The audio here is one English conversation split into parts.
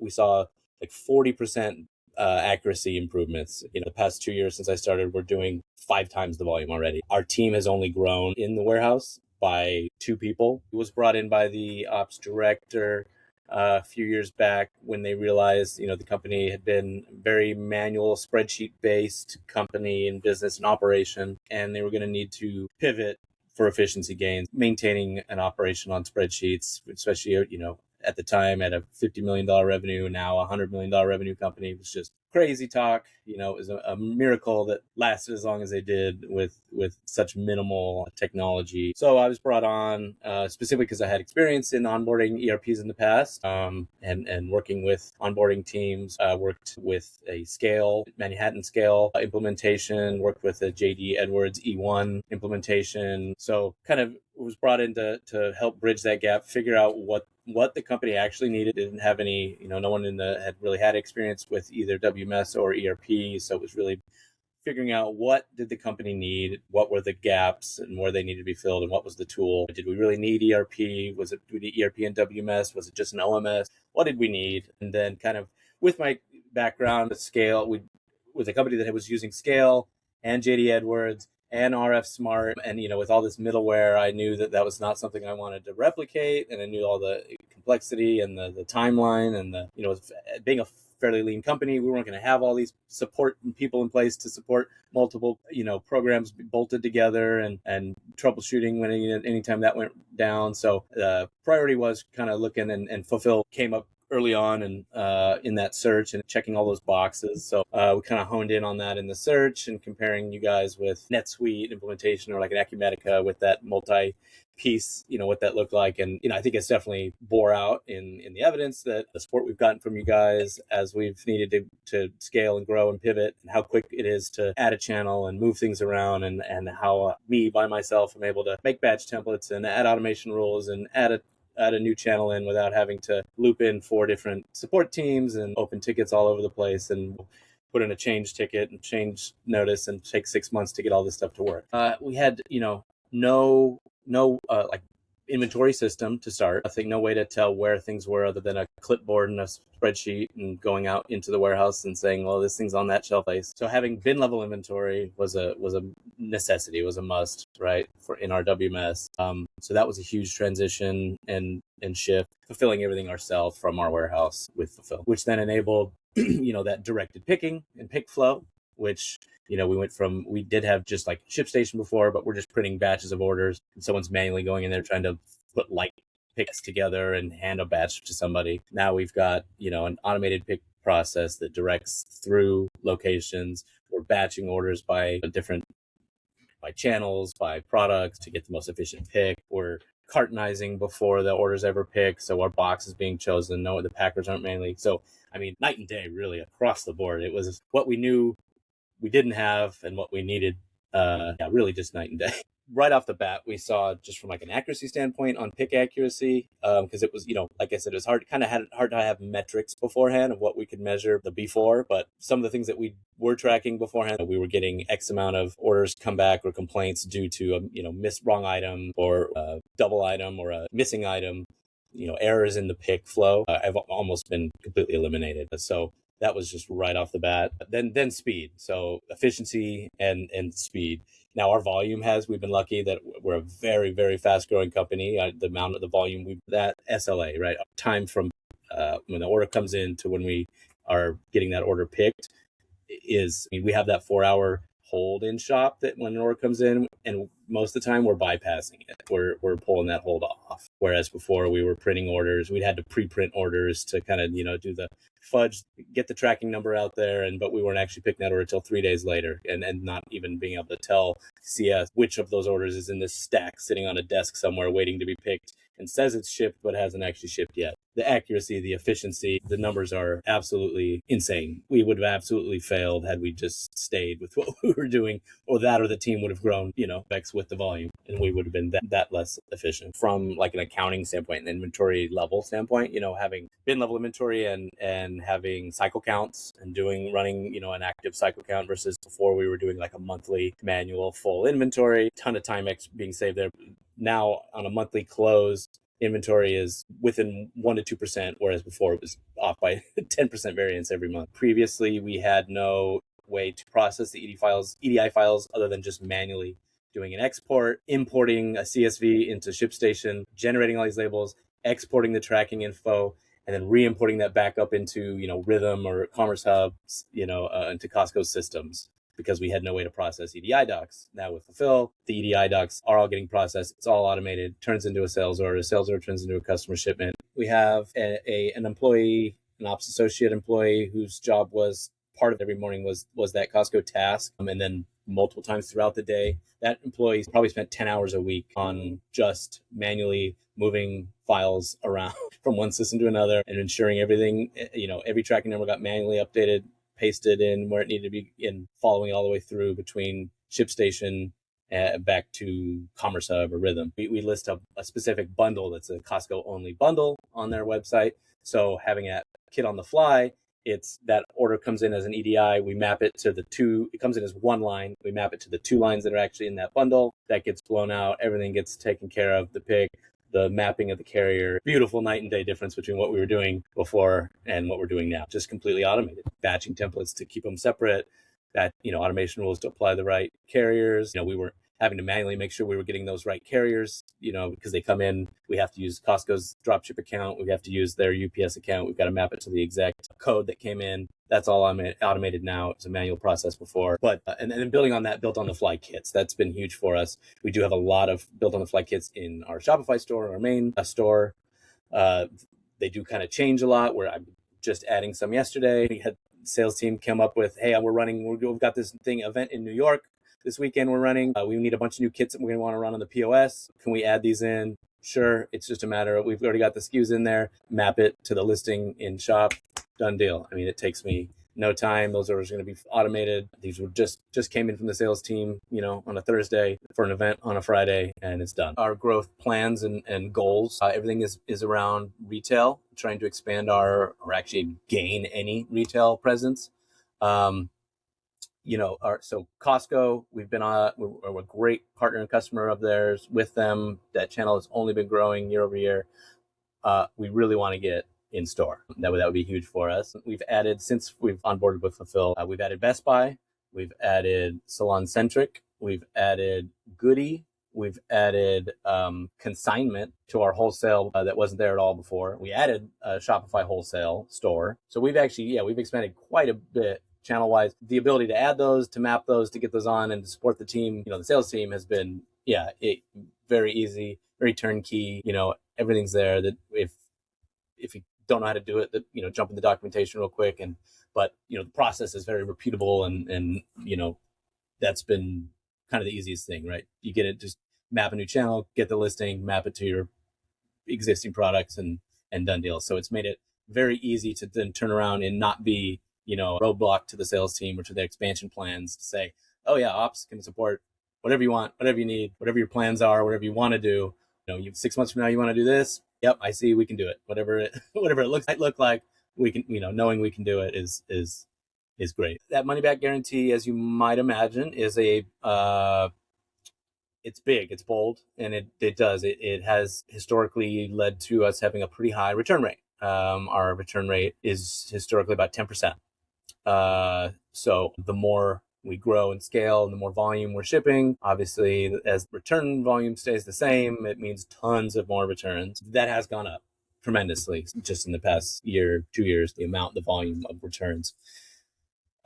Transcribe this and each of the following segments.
we saw like 40% accuracy improvements. The past 2 years since I started, we're doing 5 times the volume already. Our team has only grown in the warehouse by 2 people. It was brought in by the ops director a few years back when they realized, the company had been very manual, spreadsheet-based company in business and operation, and they were going to need to pivot for efficiency gains. Maintaining an operation on spreadsheets, especially, at the time at a $50 million revenue, now a $100 million revenue company, was just crazy talk. It was a miracle that lasted as long as they did with such minimal technology. So I was brought on specifically because I had experience in onboarding ERPs in the past, and working with onboarding teams. Worked with a Manhattan scale implementation, worked with a JD Edwards E1 implementation. So kind of was brought in to help bridge that gap, figure out what the company actually needed. It didn't have any, no one had really had experience with either WMS or ERP. So it was really figuring out what did the company need, what were the gaps and where they needed to be filled, and what was the tool. Did we really need ERP? Do we need ERP and WMS? Was it just an OMS? What did we need? And then kind of with my background at Scale, with a company that was using Scale and JD Edwards and RF Smart, and with all this middleware, I knew that was not something I wanted to replicate, and I knew all the complexity and the timeline, and being a fairly lean company, we weren't going to have all these support people in place to support multiple programs bolted together and troubleshooting when anytime that went down. So the priority was kind of looking, and Fulfil came up early on and in that search and checking all those boxes. So we kind of honed in on that in the search and comparing you guys with NetSuite implementation or like an Acumatica with that multi-piece, what that looked like. And, I think it's definitely bore out in the evidence that the support we've gotten from you guys as we've needed to scale and grow and pivot, and how quick it is to add a channel and move things around, and how me by myself am able to make batch templates and add automation rules and add a new channel in without having to loop in 4 different support teams and open tickets all over the place and put in a change ticket and change notice and take 6 months to get all this stuff to work. We had, no like inventory system to start. I think no way to tell where things were other than a clipboard and a spreadsheet and going out into the warehouse and saying, well, this thing's on that shelf place. So having bin level inventory was a necessity, was a must, right, for in our WMS. So that was a huge transition and shift, fulfilling everything ourselves from our warehouse with Fulfil, which then enabled, that directed picking and pick flow, which we did have just like ShipStation before, but we're just printing batches of orders and someone's manually going in there trying to put light picks together and hand a batch to somebody. Now we've got, an automated pick process that directs through locations. We're batching orders by channels, by products to get the most efficient pick. We're cartonizing before the order's ever picked. So our box is being chosen. No, the packers aren't manually. So, night and day really across the board. It was what we knew we didn't have and what we needed, really just night and day. Right off the bat, we saw just from like an accuracy standpoint on pick accuracy, because it was, like I said, it was hard to have metrics beforehand of what we could measure the before. But some of the things that we were tracking beforehand, we were getting X amount of orders come back or complaints due to a wrong item or a double item or a missing item. Errors in the pick flow have almost been completely eliminated. So that was just right off the bat. Then speed. So efficiency and speed. Now our volume we've been lucky that we're a very, very fast growing company. The amount of the volume, that SLA, right? Time from when the order comes in to when we are getting that order picked we have that 4-hour hold in shop that when an order comes in, and most of the time we're bypassing it. We're pulling that hold off. Whereas before we were printing orders, we'd had to pre-print orders to kind of, do the fudge, get the tracking number out there, but we weren't actually picking that order until 3 days later, and not even being able to tell CS which of those orders is in this stack sitting on a desk somewhere waiting to be picked and says it's shipped but hasn't actually shipped yet. The accuracy, the efficiency, the numbers are absolutely insane. We would have absolutely failed had we just stayed with what we were doing, or the team would have grown, with the volume, and we would have been that less efficient. From like an accounting standpoint and inventory level standpoint, having bin level inventory and having cycle counts and running, an active cycle count versus before we were doing like a monthly manual full inventory, ton of time being saved there. Now on a monthly close, inventory is within 1 to 2%, whereas before it was off by 10% variance every month. Previously, we had no way to process the EDI files other than just manually doing an export, importing a CSV into ShipStation, generating all these labels, exporting the tracking info, and then re-importing that back up into, Rhythm or Commerce Hub, into Costco systems, because we had no way to process EDI docs. Now with Fulfil, the EDI docs are all getting processed. It's all automated, turns into a sales order. A sales order turns into a customer shipment. We have an employee, an ops associate employee, whose job was part of every morning was that Costco task. And then multiple times throughout the day, that employee probably spent 10 hours a week on just manually moving files around from one system to another and ensuring everything, every tracking number got manually updated, pasted in where it needed to be, in following all the way through between ShipStation back to Commerce Hub or Rhythm. We list a specific bundle that's a Costco only bundle on their website. So having that kit on the fly, it's that order comes in as an EDI. We map it to it comes in as one line. We map it to the 2 lines that are actually in that bundle. That gets blown out. Everything gets taken care of. The pick, the mapping of the carrier, beautiful night and day difference between what we were doing before and what we're doing now. Just completely automated. Batching templates to keep them separate, that, automation rules to apply the right carriers. We were having to manually make sure we were getting those right carriers, because they come in, we have to use Costco's dropship account. We have to use their UPS account. We've got to map it to the exact code that came in. That's all automated now. It was a manual process before. But and then building on that, built on the fly kits, that's been huge for us. We do have a lot of built on the fly kits in our Shopify store, our main store. They do kind of change a lot, where I'm just adding some yesterday. We had the sales team come up with, hey, we've got this event in New York this weekend we're running. We need a bunch of new kits that we're going to want to run on the POS. Can we add these in? Sure. It's just a matter of, we've already got the SKUs in there, map it to the listing in shop, done deal. I mean, it takes me no time. Those orders are going to be automated. These were just came in from the sales team, on a Thursday for an event on a Friday, and it's done. Our growth plans and goals, everything is around retail, trying to expand or actually gain any retail presence. So Costco, we've been we're a great partner and customer of theirs. With them, that channel has only been growing year over year. We really want to get in store. That would be huge for us. We've added, since we've onboarded with Fulfil, we've added Best Buy, we've added Salon Centric, we've added Goodee, we've added Consignment to our wholesale that wasn't there at all before. We added a Shopify wholesale store. So we've expanded quite a bit channel-wise. The ability to add those, to map those, to get those on, and to support the team, the sales team has been, very easy, very turnkey. Everything's there. That if you don't know how to do it, that jump in the documentation real quick. But the process is very repeatable, and that's been kind of the easiest thing, right? You get it, just map a new channel, get the listing, map it to your existing products, and done deal. So it's made it very easy to then turn around and not be roadblock to the sales team or to their expansion plans, to say, oh yeah, ops can support whatever you want, whatever you need, whatever your plans are, whatever you want to do. You 6 months from now, you want to do this. Yep, I see, we can do it. Whatever it look like, we can, knowing we can do it is great. That money back guarantee, as you might imagine, is it's big, it's bold, and it has historically led to us having a pretty high return rate. Our return rate is historically about 10%. So the more we grow and scale and the more volume we're shipping, obviously, as return volume stays the same, it means tons of more returns. That has gone up tremendously just in the past year, 2 years, the volume of returns.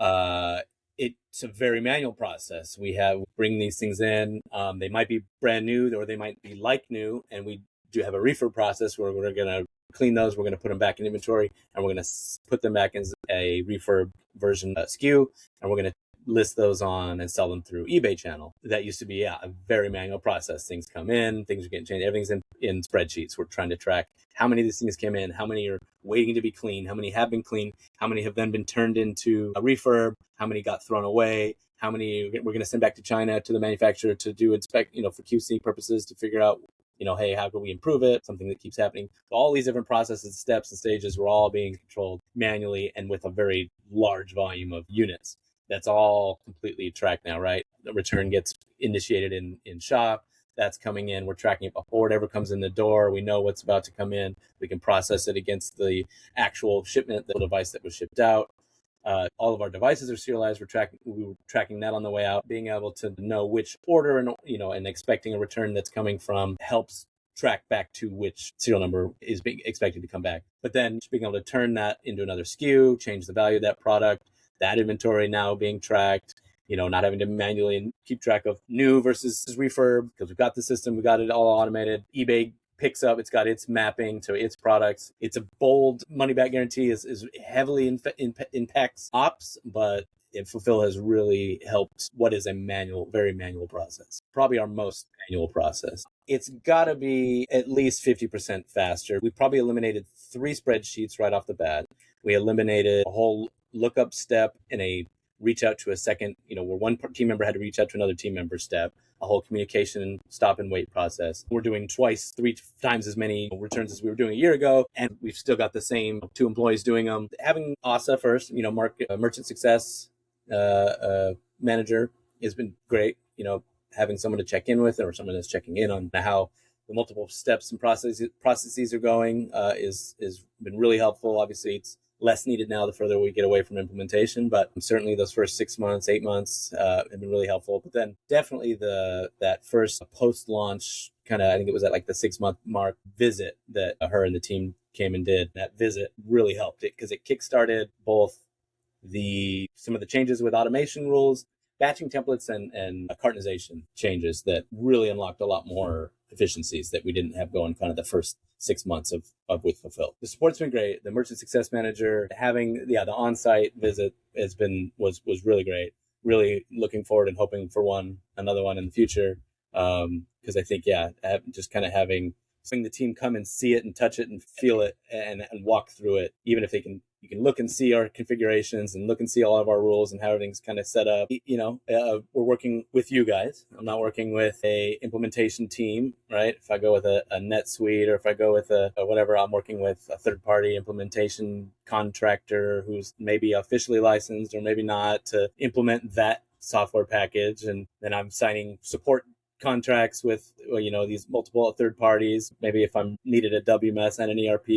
It's a very manual process. We bring these things in. They might be brand new, or they might be like new, and we do have a refurb process where we're going to clean those. We're going to put them back in inventory, and we're going to put them back in a refurb version SKU, and we're going to list those on and sell them through eBay channel. That used to be a very manual process. Things come in, things are getting changed. Everything's in spreadsheets. We're trying to track how many of these things came in, how many are waiting to be cleaned, how many have been cleaned, how many have then been turned into a refurb, how many got thrown away, how many we're going to send back to China to the manufacturer to do inspect, for QC purposes, to figure out, hey, how can we improve it? Something that keeps happening. All these different processes, steps, and stages were all being controlled manually and with a very large volume of units. That's all completely tracked now, right? The return gets initiated in shop. that's coming in. We're tracking it before it ever comes in the door. We know what's about to come in. We can process it against the actual shipment, the device that was shipped out. All of our devices are serialized. We were tracking that on the way out. Being able to know which order and expecting a return that's coming from helps track back to which serial number is being expected to come back. But then being able to turn that into another SKU, change the value of that product, that inventory now being tracked, not having to manually keep track of new versus refurb, because we've got the system, we got it all automated. eBay picks up, it's got its mapping to its products. It's a bold money back guarantee is heavily impacts ops, but Fulfil has really helped what is a very manual process. Probably our most manual process. It's got to be at least 50% faster. We probably eliminated 3 spreadsheets right off the bat. We eliminated a whole lookup step and a reach out to a second, where one team member had to reach out to another team member step, a whole communication stop and wait process. We're doing 3 times as many returns as we were doing a year ago, and we've still got the same 2 employees doing them. Having ASA first, merchant success manager has been great. Having someone to check in with, or someone that's checking in on how the multiple steps and processes are going is been really helpful. Obviously, it's less needed now the further we get away from implementation, but certainly those first 6 months, 8 months have been really helpful. But then definitely that first post-launch I think it was at like the 6-month mark visit that her and the team came and did. That visit really helped it because it kickstarted both some of the changes with automation rules, batching templates, and cartonization changes that really unlocked a lot more efficiencies that we didn't have going kind of the first 6 months of with Fulfil. The support's been great. The merchant success manager having the on-site visit was really great. Really looking forward and hoping for another one in the future. Because I think just kind of having the team come and see it and touch it and feel it and walk through it, even if you can look and see our configurations and look and see all of our rules and how everything's kind of set up. We're working with you guys. I'm not working with a implementation team, right? If I go with a NetSuite, or if I go with a whatever, I'm working with a third-party implementation contractor who's maybe officially licensed or maybe not to implement that software package. And then I'm signing support contracts with these multiple third parties. Maybe if I'm needed a WMS and an ERP,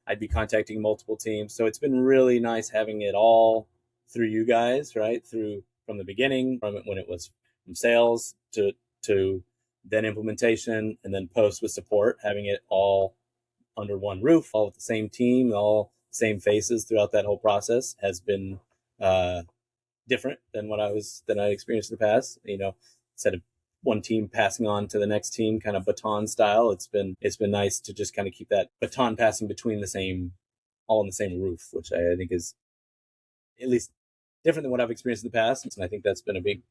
I'd be contacting multiple teams. So it's been really nice having it all through you guys, right? From the beginning, from when it was from sales to then implementation, and then post with support, having it all under one roof, all with the same team, all same faces throughout that whole process has been different than what I experienced in the past. Instead of one team passing on to the next team, kind of baton style. It's been nice to just kind of keep that baton passing between all in the same roof, which I think is at least different than what I've experienced in the past. And I think that's been a big,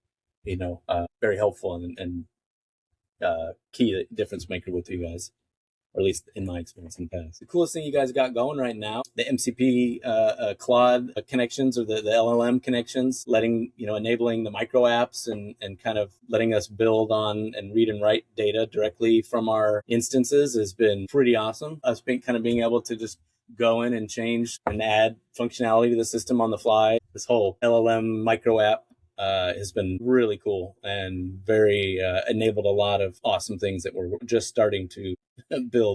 very helpful and key difference maker with you guys, or at least in my experience in the past. The coolest thing you guys got going right now, the MCP Claude connections, or the LLM connections, enabling the micro apps and kind of letting us build on and read and write data directly from our instances has been pretty awesome. Us being able to just go in and change and add functionality to the system on the fly. This whole LLM micro app has been really cool and very enabled a lot of awesome things that we're just starting to build.